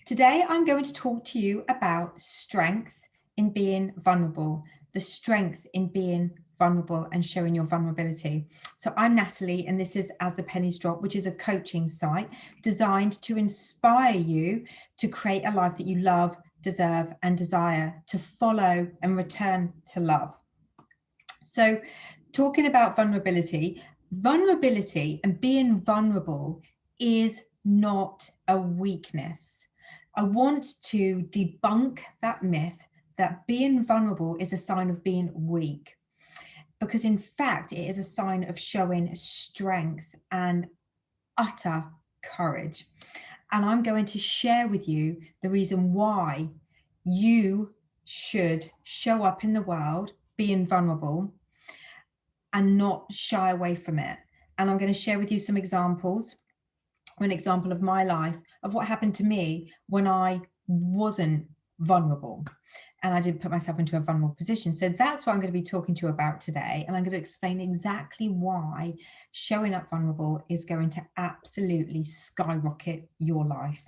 Today, I'm going to talk to you about strength in being vulnerable, the strength in being vulnerable and showing your vulnerability. So I'm Natalie, and this is As the Pennies Drop, which is a coaching site designed to inspire you to create a life that you love, deserve, and desire, to follow and return to love. So talking about vulnerability and being vulnerable is not a weakness. I want to debunk that myth that being vulnerable is a sign of being weak, because in fact, it is a sign of showing strength and utter courage. And I'm going to share with you the reason why you should show up in the world being vulnerable and not shy away from it. And I'm going to share with you some examples, an example of my life, of what happened to me when I wasn't vulnerable and I didn't put myself into a vulnerable position. So that's what I'm going to be talking to you about today. And I'm going to explain exactly why showing up vulnerable is going to absolutely skyrocket your life.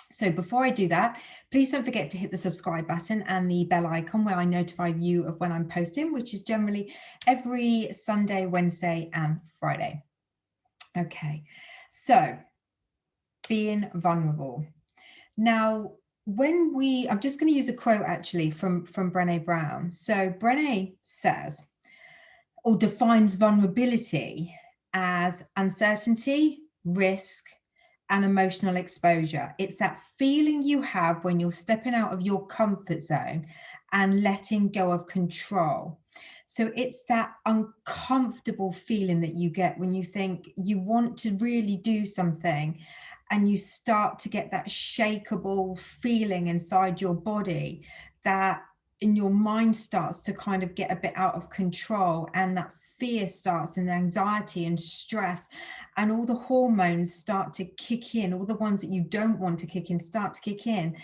So before I do that, please don't forget to hit the subscribe button and the bell icon where I notify you of when I'm posting, which is generally every Sunday, Wednesday, and Friday. Okay, so being vulnerable. Now, I'm just going to use a quote actually from Brené Brown. So Brené says, or defines vulnerability as uncertainty, risk, and emotional exposure. It's that feeling you have when you're stepping out of your comfort zone and letting go of control. So it's that uncomfortable feeling that you get when you think you want to really do something and you start to get that shakeable feeling inside your body, that in your mind starts to kind of get a bit out of control, and that fear starts, and anxiety and stress, and all the hormones start to kick in, all the ones that you don't want to kick in start to kick in,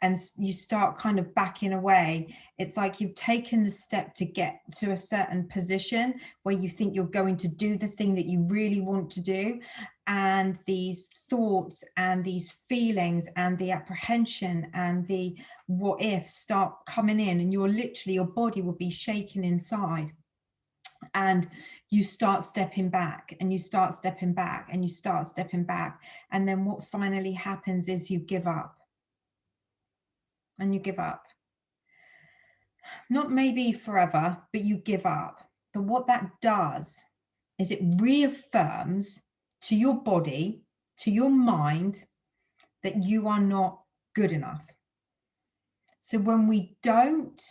and you start kind of backing away. It's like you've taken the step to get to a certain position where you think you're going to do the thing that you really want to do, and these thoughts and these feelings and the apprehension and the what if start coming in, and your body will be shaking inside, and you start stepping back and you start stepping back and you start stepping back. And then what finally happens is you give up. And you give up. Not maybe forever, but you give up. But what that does is it reaffirms to your body, to your mind, that you are not good enough. So when we don't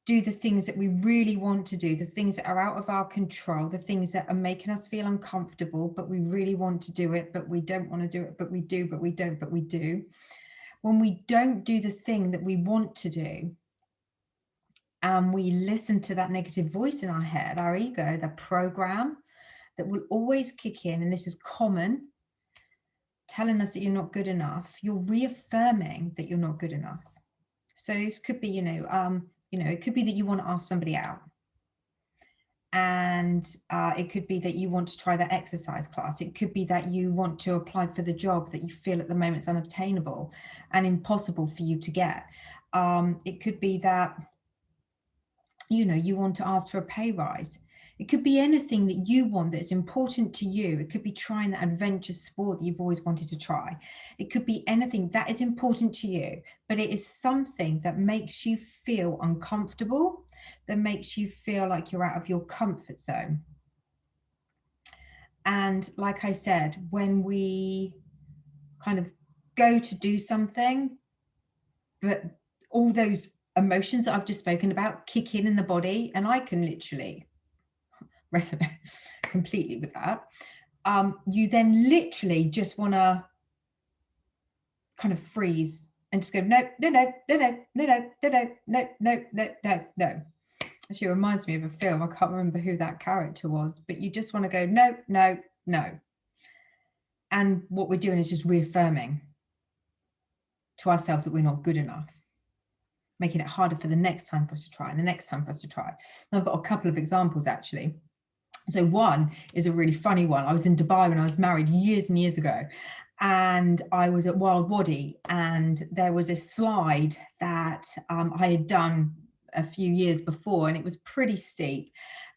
do the things that we really want to do, the things that are out of our control, the things that are making us feel uncomfortable, but we really want to do it, but we don't want to do it, but we do, but we don't, but we do. When we don't do the thing that we want to do, and we listen to that negative voice in our head, our ego, the program that will always kick in, and this is common, telling us that you're not good enough, you're reaffirming that you're not good enough. So this could be, it could be that you want to ask somebody out, and it could be that you want to try that exercise class. It could be that you want to apply for the job that you feel at the moment is unobtainable and impossible for you to get. It could be that, you want to ask for a pay rise. It could be anything that you want that's important to you. It could be trying that adventure sport that you've always wanted to try. It could be anything that is important to you, but it is something that makes you feel uncomfortable, that makes you feel like you're out of your comfort zone. And like I said, when we kind of go to do something, but all those emotions that I've just spoken about kick in the body, and I can literally resonate completely with that. You then literally just want to kind of freeze and just go, no. Actually, it reminds me of a film. I can't remember who that character was, but you just want to go, no. And what we're doing is just reaffirming to ourselves that we're not good enough, making it harder for the next time for us to try and the next time for us to try. And I've got a couple of examples actually. So one is a really funny one. I was in Dubai when I was married years and years ago, and I was at Wild Wadi, and there was a slide that I had done a few years before, and it was pretty steep,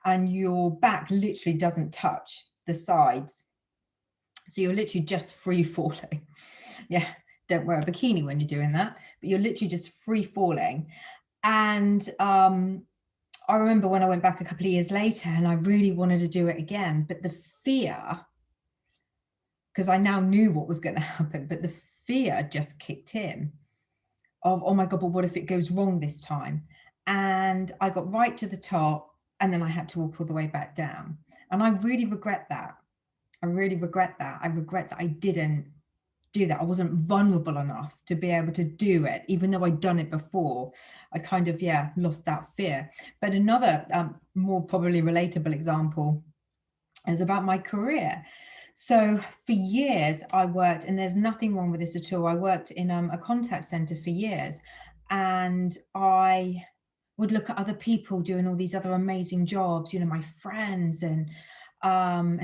and your back literally doesn't touch the sides. So you're literally just free falling. Yeah, don't wear a bikini when you're doing that, but you're literally just free falling. And I remember when I went back a couple of years later and I really wanted to do it again, but the fear, because I now knew what was going to happen, but the fear just kicked in of, oh my God, but what if it goes wrong this time? And I got right to the top, and then I had to walk all the way back down. And I really regret that. I really regret that. I regret that I didn't do that. I wasn't vulnerable enough to be able to do it, even though I'd done it before. I kind of, lost that fear. But another more probably relatable example is about my career. So for years I worked, and there's nothing wrong with this at all, I worked in a contact center for years, and I would look at other people doing all these other amazing jobs, my friends, and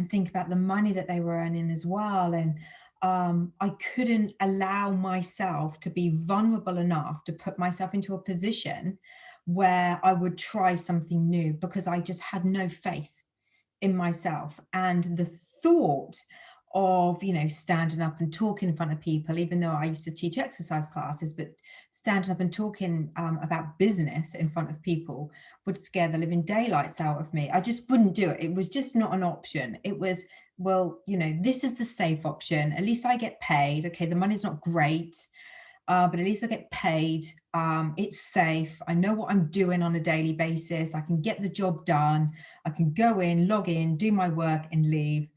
think about the money that they were earning as well. And I couldn't allow myself to be vulnerable enough to put myself into a position where I would try something new, because I just had no faith in myself. And the thought of standing up and talking in front of people, even though I used to teach exercise classes, but standing up and talking about business in front of people would scare the living daylights out of me. I just wouldn't do it. It was just not an option. It was, well, this is the safe option. At least I get paid. Okay, the money's not great, but at least I get paid. It's safe. I know what I'm doing on a daily basis. I can get the job done. I can go in, log in, do my work and leave.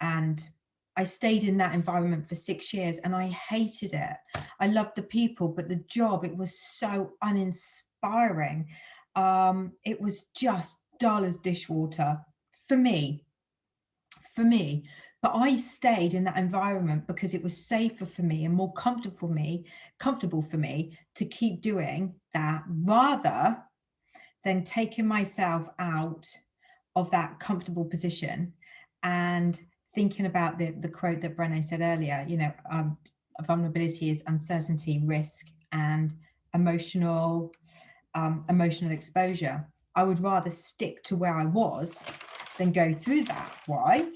And I stayed in that environment for 6 years, and I hated it. I loved the people, but the job, it was so uninspiring. It was just dull as dishwater for me. But I stayed in that environment because it was safer for me and more comfortable for me to keep doing that, rather than taking myself out of that comfortable position and thinking about the quote that Brené said earlier. Vulnerability is uncertainty, risk, and emotional exposure. I would rather stick to where I was than go through that. Why?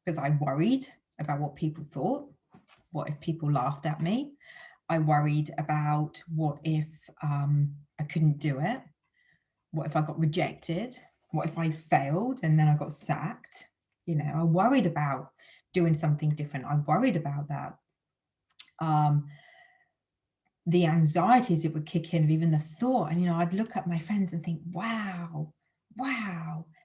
Because I worried about what people thought. What if people laughed at me? I worried about what if I couldn't do it? What if I got rejected? What if I failed and then I got sacked? I worried about doing something different. I worried about that. The anxieties it would kick in of even the thought. And, I'd look at my friends and think, wow,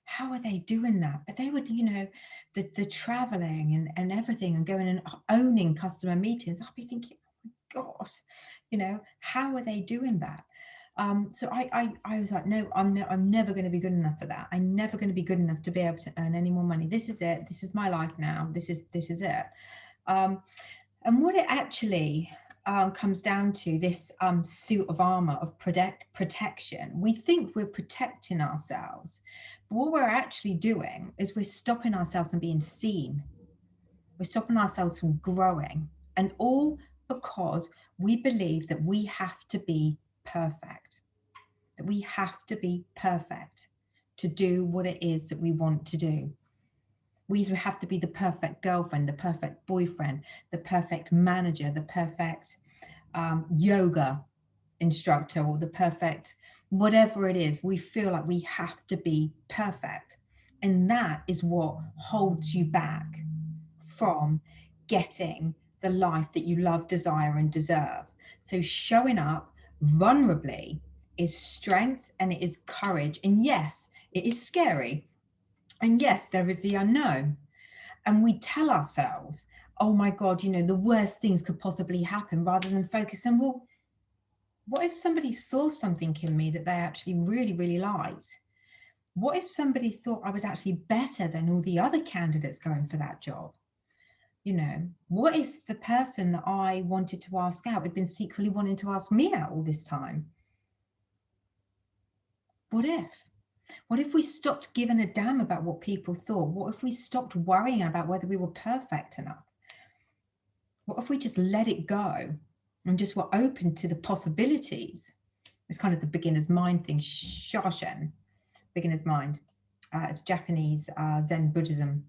how are they doing that? But they would, the traveling and everything, and going and owning customer meetings. I'd be thinking, oh my God, how are they doing that? So I was like, no, I'm never going to be good enough for that. I'm never going to be good enough to be able to earn any more money. This is it. This is my life now. This is it. And what it actually comes down to, this suit of armor of protection. We think we're protecting ourselves, but what we're actually doing is we're stopping ourselves from being seen. We're stopping ourselves from growing, and all because we believe that we have to be perfect, that we have to be perfect to do what it is that we want to do. We have to be the perfect girlfriend, the perfect boyfriend, the perfect manager, the perfect yoga instructor, or the perfect whatever it is. We feel like we have to be perfect. And that is what holds you back from getting the life that you love, desire, and deserve. So showing up vulnerably is strength, and it is courage. And yes, it is scary. And yes, there is the unknown. And we tell ourselves, oh my God, the worst things could possibly happen, rather than focus on, well, what if somebody saw something in me that they actually really, really liked? What if somebody thought I was actually better than all the other candidates going for that job? What if the person that I wanted to ask out had been secretly wanting to ask me out all this time? What if? What if we stopped giving a damn about what people thought? What if we stopped worrying about whether we were perfect enough? What if we just let it go and just were open to the possibilities? It's kind of the beginner's mind thing, Shashen, beginner's mind. It's Japanese Zen Buddhism,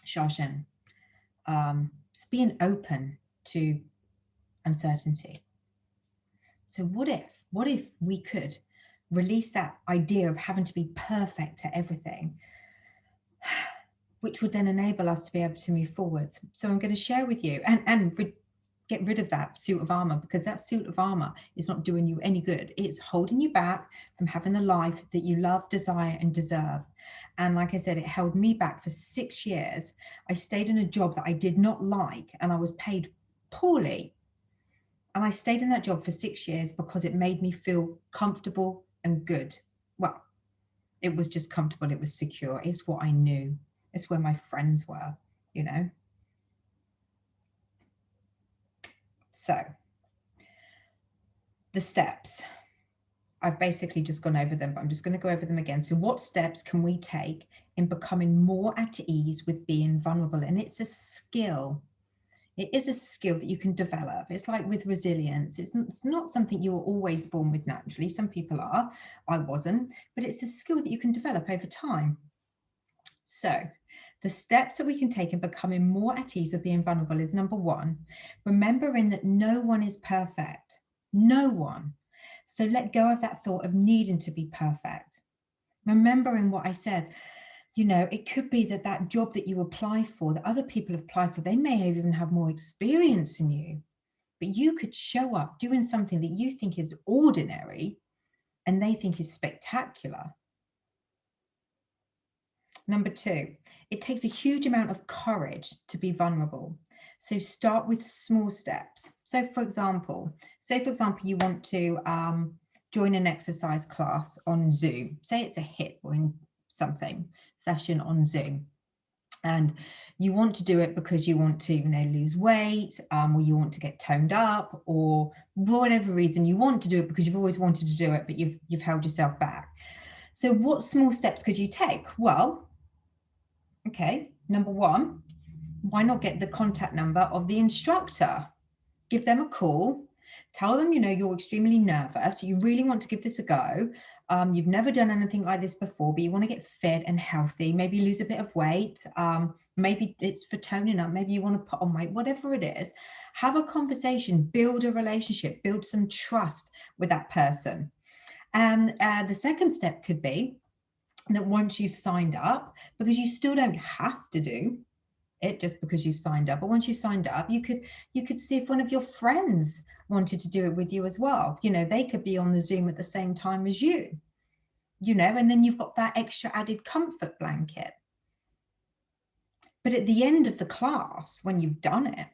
Shashen. Just being open to uncertainty. So what if we could release that idea of having to be perfect at everything, which would then enable us to be able to move forward. So I'm going to share with you and get rid of that suit of armor, because that suit of armor is not doing you any good. It's holding you back from having the life that you love, desire, and deserve. And like I said, it held me back for 6 years. I stayed in a job that I did not like, and I was paid poorly. And I stayed in that job for 6 years because it made me feel comfortable and good. Well, it was just comfortable. It was secure. It's what I knew. It's where my friends were, you know. So the steps, I've basically just gone over them, but I'm just going to go over them again. So what steps can we take in becoming more at ease with being vulnerable? And it's a skill. It is a skill that you can develop. It's like with resilience. It's not something you were always born with naturally. Some people are. I wasn't. But it's a skill that you can develop over time. So the steps that we can take in becoming more at ease with being vulnerable is, number one, remembering that no one is perfect. No one. So let go of that thought of needing to be perfect. Remembering what I said, you know, it could be that that job that you apply for, that other people have applied for, they may even have more experience than you, but you could show up doing something that you think is ordinary and they think is spectacular. Number two, it takes a huge amount of courage to be vulnerable. So start with small steps. So for example, you want to join an exercise class on Zoom. Say it's a HIIT or in something session on Zoom. And you want to do it because you want to, you know, lose weight, or you want to get toned up, or for whatever reason you want to do it because you've always wanted to do it, but you've held yourself back. So what small steps could you take? Well, okay, number one, why not get the contact number of the instructor? Give them a call. Tell them, you know, you're extremely nervous. You really want to give this a go. You've never done anything like this before, but you want to get fit and healthy. Maybe lose a bit of weight. Maybe it's for toning up. Maybe you want to put on weight, whatever it is. Have a conversation, build a relationship, build some trust with that person. And the second step could be that once you've signed up, because you still don't have to do it just because you've signed up, but once you've signed up, you could see if one of your friends wanted to do it with you as well. You know, they could be on the Zoom at the same time as you, you know, and then you've got that extra added comfort blanket. But at the end of the class, when you've done it,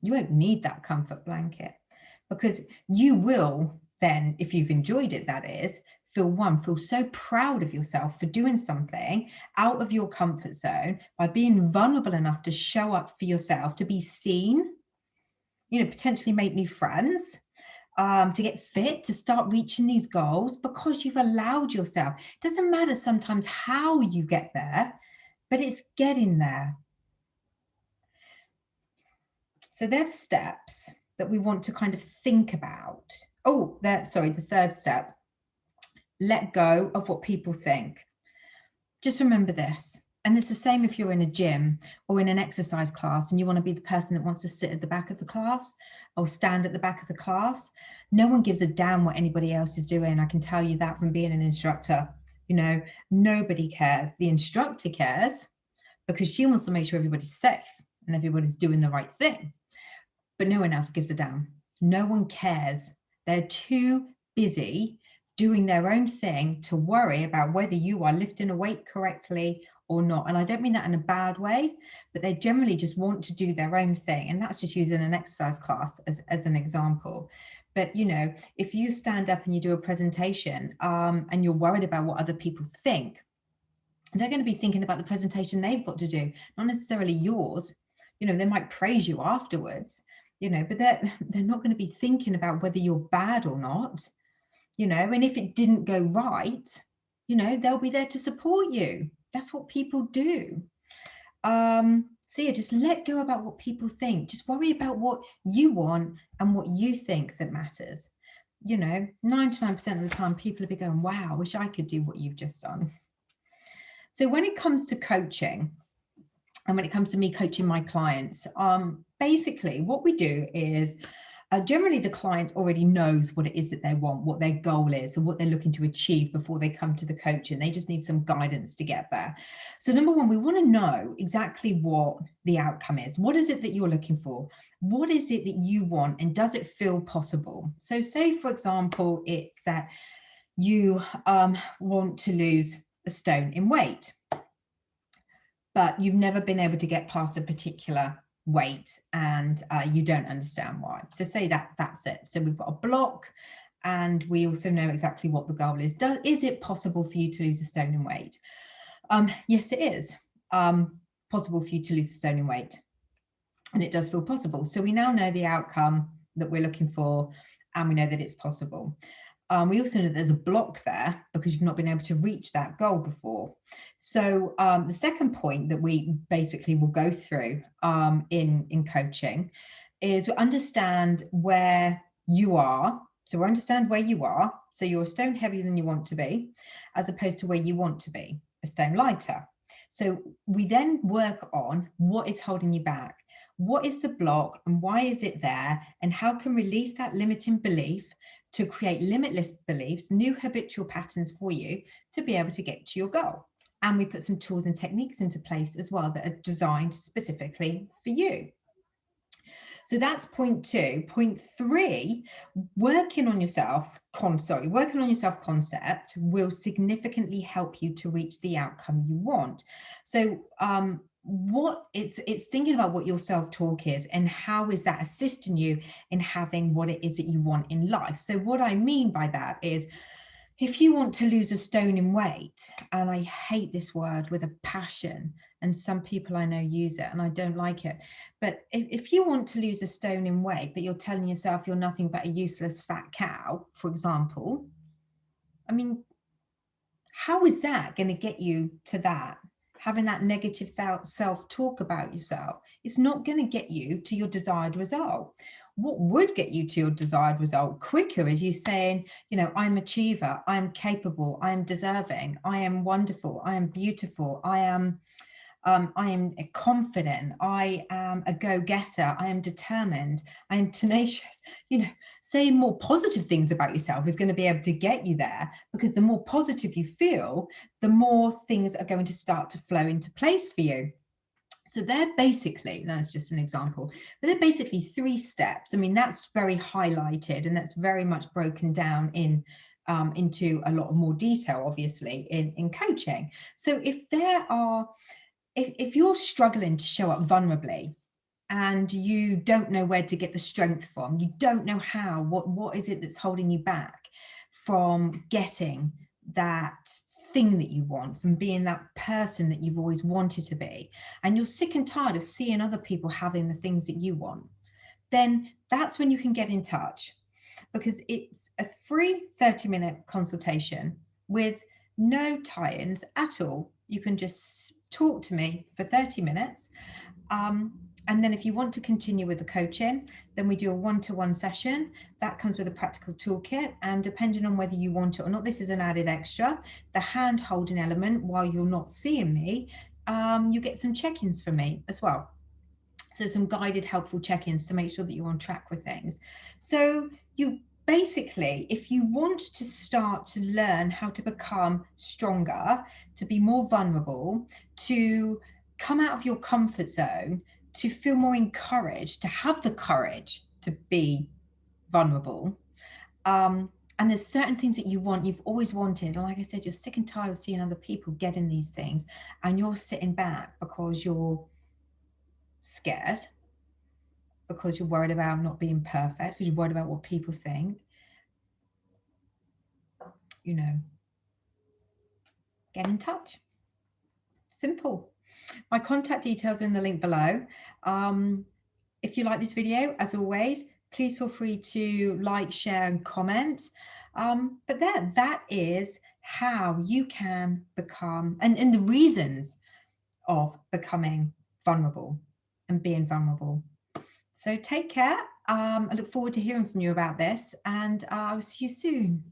you won't need that comfort blanket, because you will then, if you've enjoyed it, that is, feel so proud of yourself for doing something out of your comfort zone by being vulnerable enough to show up for yourself, to be seen, you know, potentially make new friends, to get fit, to start reaching these goals, because you've allowed yourself. It doesn't matter sometimes how you get there, but it's getting there. So they're the steps that we want to kind of think about. Oh, the third step. Let go of what people think. Just remember this. And it's the same if you're in a gym or in an exercise class and you want to be the person that wants to sit at the back of the class or stand at the back of the class. No one gives a damn what anybody else is doing. I can tell you that from being an instructor. You know, nobody cares. The instructor cares because she wants to make sure everybody's safe and everybody's doing the right thing. But no one else gives a damn. No one cares. They're too busy doing their own thing to worry about whether you are lifting a weight correctly or not. And I don't mean that in a bad way, but they generally just want to do their own thing. And that's just using an exercise class as an example. But, you know, if you stand up and you do a presentation and you're worried about what other people think, they're going to be thinking about the presentation they've got to do, not necessarily yours. You know, they might praise you afterwards, you know, but they're not going to be thinking about whether you're bad or not. You know, and if it didn't go right, You know, they'll be there to support you. That's what people do. So yeah, just let go about what people think. Just worry about what you want and what you think that matters. You know, 99% of the time, people will be going, wow, I wish I could do what you've just done. So when it comes to coaching, and when it comes to me coaching my clients, basically what we do is generally the client already knows what it is that they want, what their goal is, and what they're looking to achieve before they come to the coaching. They just need some guidance to get there. So number one, we want to know exactly what the outcome is. What is it that you're looking for? What is it that you want? And does it feel possible? So say, for example, it's that you want to lose a stone in weight, but you've never been able to get past a particular weight, and you don't understand why. So say that's it. So we've got a block, and we also know exactly what the goal is. Is it possible for you to lose a stone in weight? Yes, it is possible for you to lose a stone in weight, and it does feel possible. So we now know the outcome that we're looking for, and we know that it's possible. We also know there's a block there because you've not been able to reach that goal before. So the second point that we basically will go through in coaching is we understand where you are. So we understand where you are. So you're a stone heavier than you want to be, as opposed to where you want to be, a stone lighter. So we then work on what is holding you back. What is the block and why is it there? And how can release that limiting belief to create limitless beliefs, new habitual patterns for you to be able to get to your goal. And we put some tools and techniques into place as well that are designed specifically for you. So that's point two. Point three, working on yourself concept will significantly help you to reach the outcome you want. So what it's thinking about what your self-talk is and how is that assisting you in having what it is that you want in life. So what I mean by that is, if you want to lose a stone in weight, and I hate this word with a passion, and some people I know use it and I don't like it, but if you want to lose a stone in weight, but you're telling yourself you're nothing but a useless fat cow, for example, I mean, how is that going to get you to that? Having that negative self-talk about yourself, it's not going to get you to your desired result. What would get you to your desired result quicker is you saying, you know, I'm achiever, I'm capable, I'm deserving, I am wonderful, I am beautiful, I am confident, I am a go-getter, I am determined, I am tenacious. You know, saying more positive things about yourself is going to be able to get you there, because the more positive you feel, the more things are going to start to flow into place for you. So they're basically, that's just an example, but they're basically 3 steps. I mean, that's very highlighted and that's very much broken down into a lot more detail, obviously, in coaching. So if you're struggling to show up vulnerably and you don't know where to get the strength from, you don't know how, what is it that's holding you back from getting that thing that you want, from being that person that you've always wanted to be, and you're sick and tired of seeing other people having the things that you want, then that's when you can get in touch, because it's a free 30-minute consultation with no tie-ins at all. You can just talk to me for 30 minutes. And then if you want to continue with the coaching, then we do a one-to-one session that comes with a practical toolkit. And depending on whether you want it or not, this is an added extra, the hand holding element while you're not seeing me, you get some check-ins from me as well. So some guided, helpful check-ins to make sure that you're on track with things. So you basically, if you want to start to learn how to become stronger, to be more vulnerable, to come out of your comfort zone, to feel more encouraged, to have the courage to be vulnerable, and there's certain things that you want, you've always wanted, and like I said, you're sick and tired of seeing other people getting these things, and you're sitting back because you're scared, because you're worried about not being perfect, because you're worried about what people think, you know, get in touch. Simple. My contact details are in the link below. If you like this video, as always, please feel free to like, share and comment. But that is how you can become, and the reasons of becoming vulnerable and being vulnerable. So take care. I look forward to hearing from you about this, and I'll see you soon.